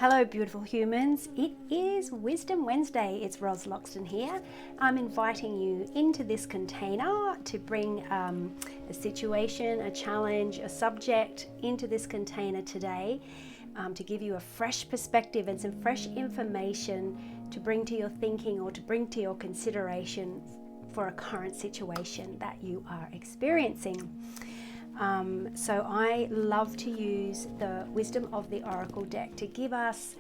Hello beautiful humans, it is Wisdom Wednesday. It's Ros Loxton here. I'm inviting you into this container to bring a situation, a challenge, a subject into this container today to give you a fresh perspective and some fresh information to bring to your thinking or to bring to your consideration for a current situation that you are experiencing. So I love to use the Wisdom of the Oracle deck to give us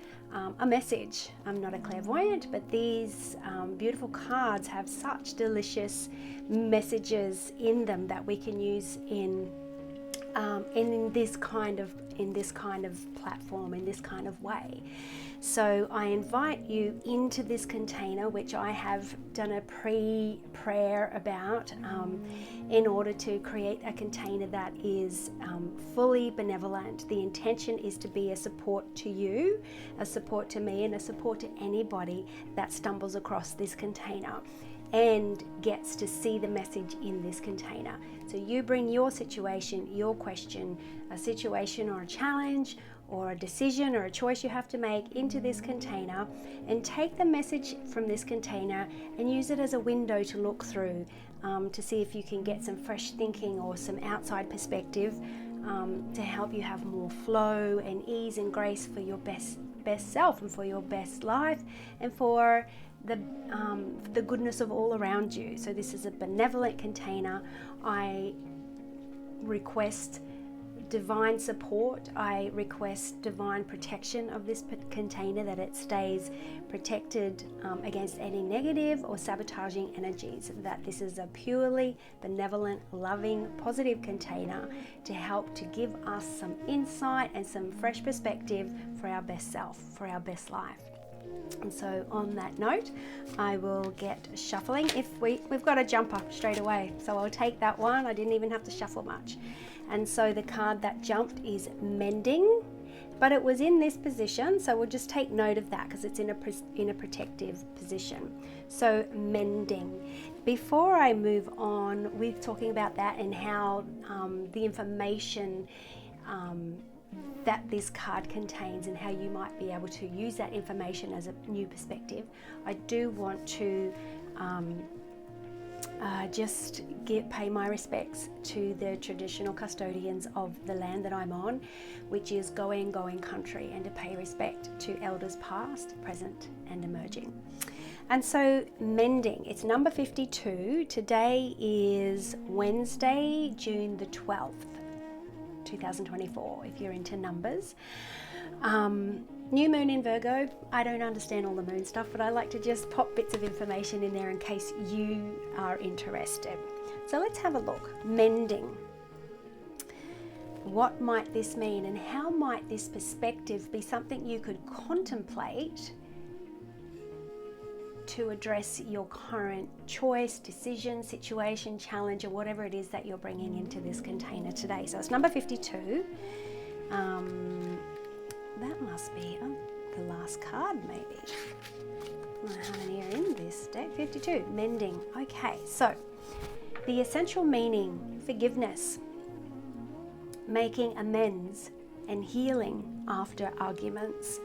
a message. I'm not a clairvoyant, but these beautiful cards have such delicious messages in them that we can use in this kind of platform, in this kind of way. So I invite you into this container, which I have done a pre-prayer about, in order to create a container that is fully benevolent. The intention is to be a support to you, a support to me, and a support to anybody that stumbles across this container and gets to see the message in this container. So you bring your situation, your question, a situation or a challenge or a decision or a choice you have to make into this container, and take the message from this container and use it as a window to look through, to see if you can get some fresh thinking or some outside perspective, to help you have more flow and ease and grace for your best self and for your best life and for the goodness of all around you. So this is a benevolent container. I request divine support. I request divine protection of this container, that it stays protected against any negative or sabotaging energies, that this is a purely benevolent, loving, positive container to help to give us some insight and some fresh perspective for our best self, for our best life. And so on that note, I will get shuffling. If we've got a jumper straight away, so I'll take that one. I didn't even have to shuffle much. And so the card that jumped is Mending, but it was in this position, so we'll just take note of that because it's in a protective position. So Mending. Before I move on with talking about that and how the information that this card contains and how you might be able to use that information as a new perspective, I do want to just pay my respects to the traditional custodians of the land that I'm on, which is Going country, and to pay respect to elders past, present and emerging. And so Mending, it's number 52. Today is Wednesday, June the 12th. 2024, if you're into numbers. New moon in Virgo. I don't understand all the moon stuff, but I like to just pop bits of information in there in case you are interested. So let's have a look. Mending. What might this mean, and how might this perspective be something you could contemplate to address your current choice, decision, situation, challenge, or whatever it is that you're bringing into this container today. So it's number 52. That must be the last card, maybe. How many are in this deck? 52. Mending. Okay, so the essential meaning: forgiveness, making amends, and healing after arguments.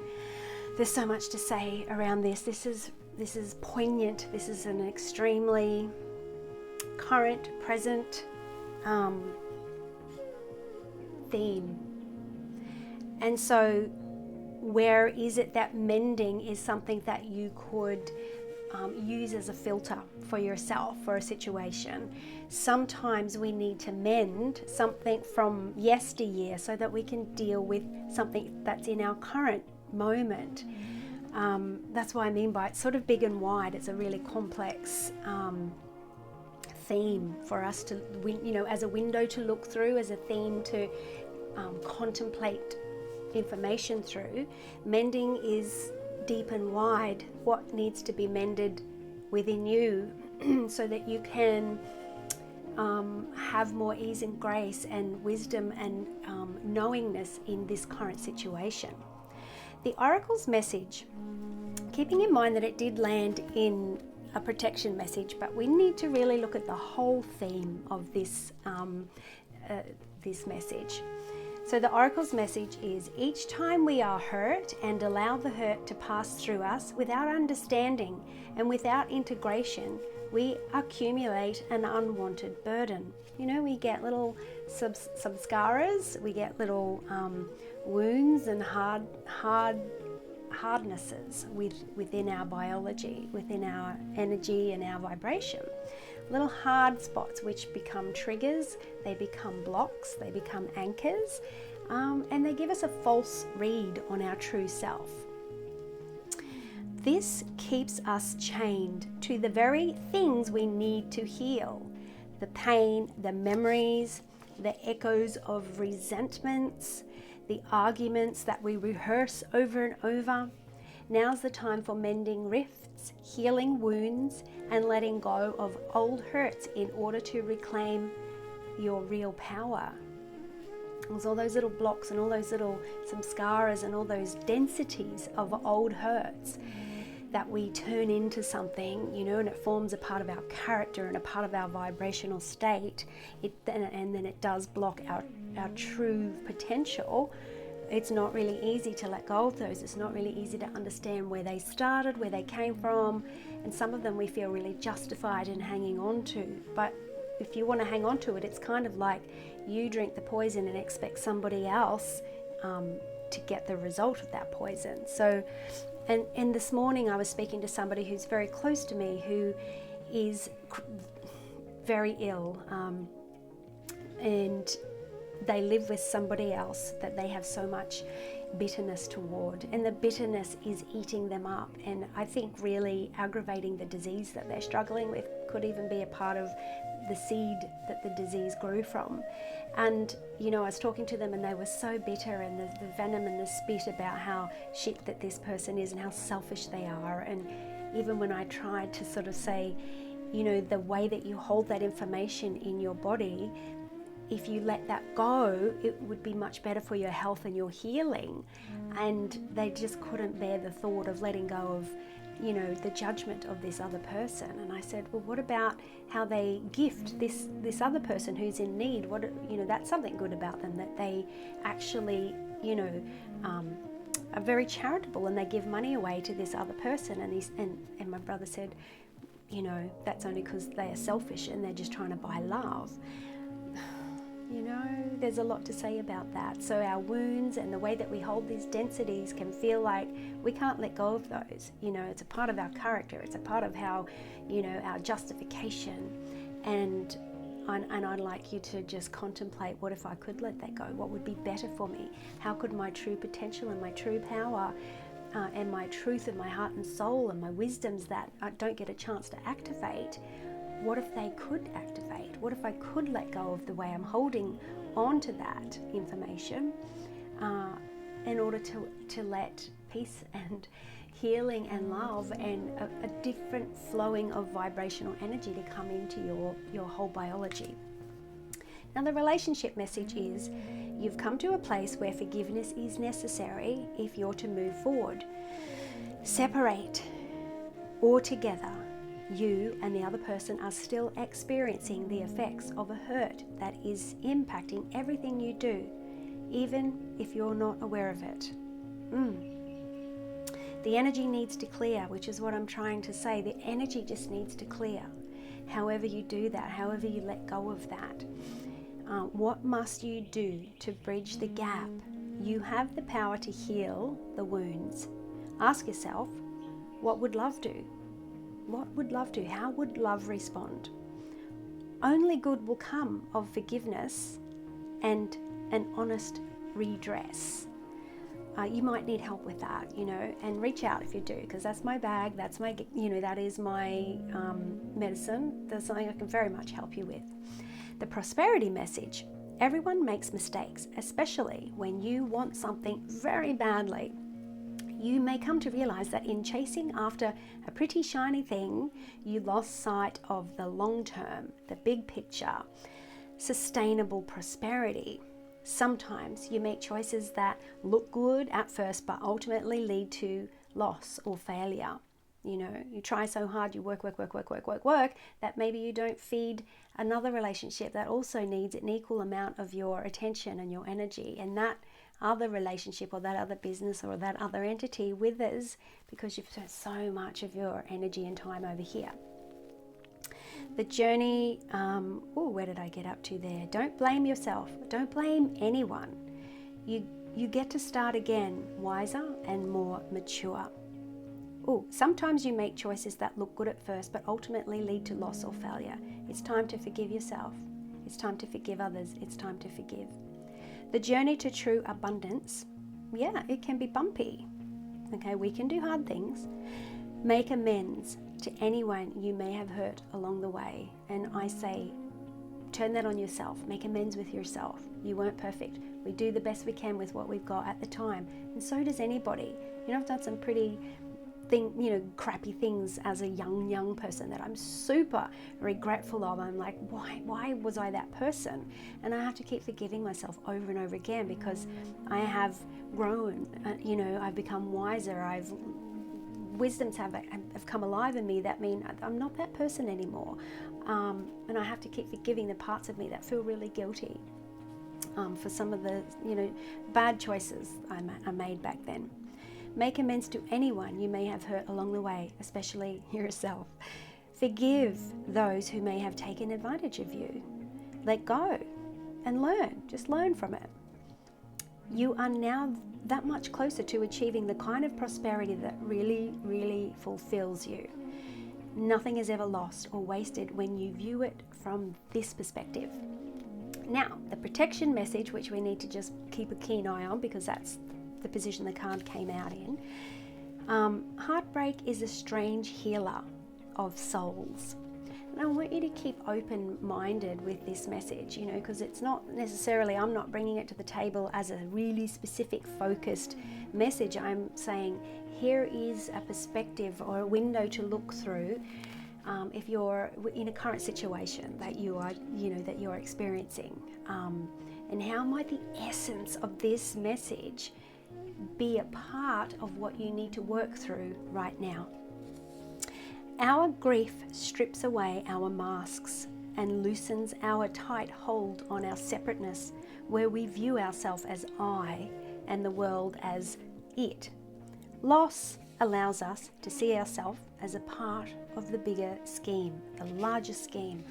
There's so much to say around this. This is poignant. This is an extremely current, present theme. And so where is it that mending is something that you could use as a filter for yourself, for a situation? Sometimes we need to mend something from yesteryear so that we can deal with something that's in our current moment. That's what I mean by it's sort of big and wide. It's a really complex theme for us to, as a window to look through, as a theme to contemplate information through. Mending is deep and wide. What needs to be mended within you so that you can have more ease and grace and wisdom and knowingness in this current situation. The Oracle's message, keeping in mind that it did land in a protection message, but we need to really look at the whole theme of this this message. So the Oracle's message is, each time we are hurt and allow the hurt to pass through us without understanding and without integration, we accumulate an unwanted burden. You know, we get little samskaras, we get little wounds and hardnesses within our biology, within our energy and our vibration. Little hard spots which become triggers, they become blocks, they become anchors, and they give us a false read on our true self. This keeps us chained to the very things we need to heal. The pain, the memories, the echoes of resentments, the arguments that we rehearse over and over. Now's the time for mending rifts, healing wounds, and letting go of old hurts in order to reclaim your real power. There's all those little blocks and all those little samskaras and all those densities of old hurts that we turn into something, you know, and it forms a part of our character and a part of our vibrational state. And then it does block our true potential. It's not really easy to let go of those. It's not really easy to understand where they started, where they came from, and some of them we feel really justified in hanging on to. But if you want to hang on to it, it's kind of like you drink the poison and expect somebody else to get the result of that poison. So, and this morning I was speaking to somebody who's very close to me who is very ill, and they live with somebody else that they have so much bitterness toward, and the bitterness is eating them up, and I think really aggravating the disease that they're struggling with. Could even be a part of the seed that the disease grew from. And you know, I was talking to them and they were so bitter, and the venom and the spit about how shit that this person is and how selfish they are. And even when I tried to sort of say, you know, the way that you hold that information in your body, if you let that go, it would be much better for your health and your healing. And they just couldn't bear the thought of letting go of, you know, the judgment of this other person. And I said, well, what about how they gift this other person who's in need? What, you know, that's something good about them, that they actually, you know, are very charitable and they give money away to this other person. And my brother said, you know, that's only because they are selfish and they're just trying to buy love. You know, there's a lot to say about that. So our wounds and the way that we hold these densities can feel like we can't let go of those. You know, it's a part of our character. It's a part of how, you know, our justification. And I'd like you to just contemplate, what if I could let that go? What would be better for me? How could my true potential and my true power and my truth and my heart and soul and my wisdoms that I don't get a chance to activate, what if they could activate? What if I could let go of the way I'm holding on to that information in order to let peace and healing and love and a different flowing of vibrational energy to come into your whole biology? Now the relationship message is, you've come to a place where forgiveness is necessary if you're to move forward. Separate or together, you and the other person are still experiencing the effects of a hurt that is impacting everything you do, even if you're not aware of it. The energy needs to clear, which is what I'm trying to say. The energy just needs to clear. However you do that, however you let go of that. What must you do to bridge the gap? You have the power to heal the wounds. Ask yourself, what would love do? What would love do? How would love respond? Only good will come of forgiveness and an honest redress. You might need help with that, you know, and reach out if you do, because that's my bag, that's my, you know, that is my medicine. That's something I can very much help you with. The prosperity message. Everyone makes mistakes, especially when you want something very badly. You may come to realize that in chasing after a pretty shiny thing, you lost sight of the long term, the big picture, sustainable prosperity. Sometimes you make choices that look good at first, but ultimately lead to loss or failure. You know, you try so hard, you work, that maybe you don't feed another relationship that also needs an equal amount of your attention and your energy, and that other relationship or that other business or that other entity withers because you've spent so much of your energy and time over here. The journey, where did I get up to there? Don't blame yourself. Don't blame anyone. You get to start again, wiser and more mature. Sometimes you make choices that look good at first, but ultimately lead to loss or failure. It's time to forgive yourself. It's time to forgive others. It's time to forgive. The journey to true abundance, it can be bumpy. Okay, we can do hard things. Make amends to anyone you may have hurt along the way. And I say, turn that on yourself. Make amends with yourself. You weren't perfect. We do the best we can with what we've got at the time. And so does anybody. You know, I've done some pretty crappy things as a young person that I'm super regretful of. I'm like, why was I that person? And I have to keep forgiving myself over and over again, because I have grown, I've become wiser. Wisdoms have come alive in me that mean I'm not that person anymore. And I have to keep forgiving the parts of me that feel really guilty for some of the, bad choices I made back then. Make amends to anyone you may have hurt along the way, especially yourself. Forgive those who may have taken advantage of you. Let go and learn. Just learn from it. You are now that much closer to achieving the kind of prosperity that really, really fulfills you. Nothing is ever lost or wasted when you view it from this perspective. Now, the protection message, which we need to just keep a keen eye on, because that's the position the card came out in. Heartbreak is a strange healer of souls. And I want you to keep open-minded with this message, because it's not necessarily, I'm not bringing it to the table as a really specific, focused message. I'm saying, here is a perspective or a window to look through if you're in a current situation that you are experiencing. And how might the essence of this message be a part of what you need to work through right now? Our grief strips away our masks and loosens our tight hold on our separateness, where we view ourselves as I and the world as it. Loss allows us to see ourselves as a part of the bigger scheme, the larger scheme,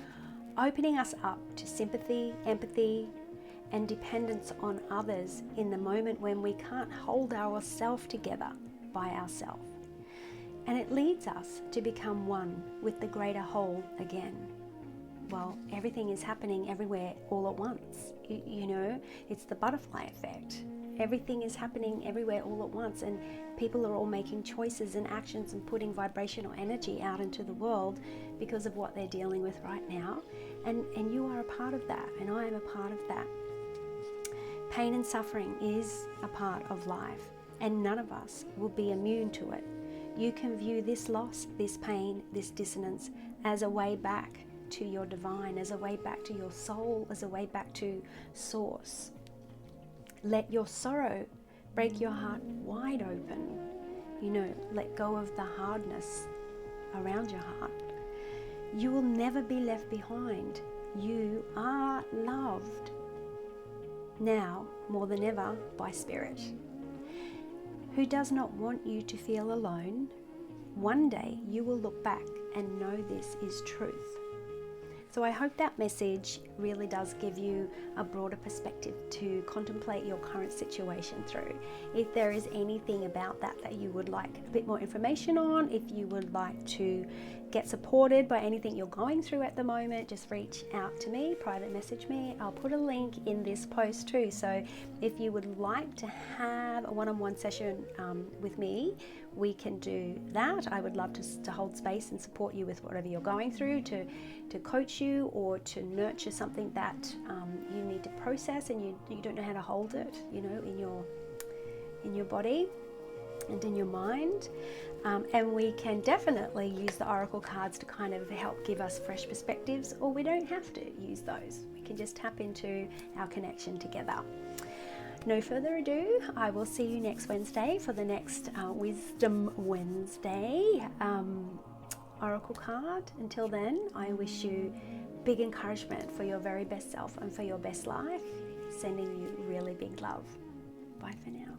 opening us up to sympathy, empathy, and dependence on others in the moment when we can't hold ourselves together by ourselves. And it leads us to become one with the greater whole again. Well, everything is happening everywhere all at once. It's the butterfly effect. Everything is happening everywhere all at once, and people are all making choices and actions and putting vibrational energy out into the world because of what they're dealing with right now. And you are a part of that, and I am a part of that. Pain and suffering is a part of life, and none of us will be immune to it. You can view this loss, this pain, this dissonance as a way back to your divine, as a way back to your soul, as a way back to source. Let your sorrow break your heart wide open. Let go of the hardness around your heart. You will never be left behind. You are loved. Now, more than ever, by Spirit, who does not want you to feel alone. One day you will look back and know this is truth. So I hope that message really does give you a broader perspective to contemplate your current situation through. If there is anything about that you would like a bit more information on, if you would like to get supported by anything you're going through at the moment, just reach out to me, private message me. I'll put a link in this post too. So if you would like to have a one-on-one session with me, we can do that. I would love to hold space and support you with whatever you're going through, to coach you or to nurture something that you need to process and you don't know how to hold it, in your body and in your mind. And we can definitely use the oracle cards to kind of help give us fresh perspectives, or we don't have to use those. We can just tap into our connection together. no further ado, I will see you next Wednesday for the next Wisdom Wednesday oracle card. Until then, I wish you big encouragement for your very best self and for your best life. Sending you really big love. Bye for now.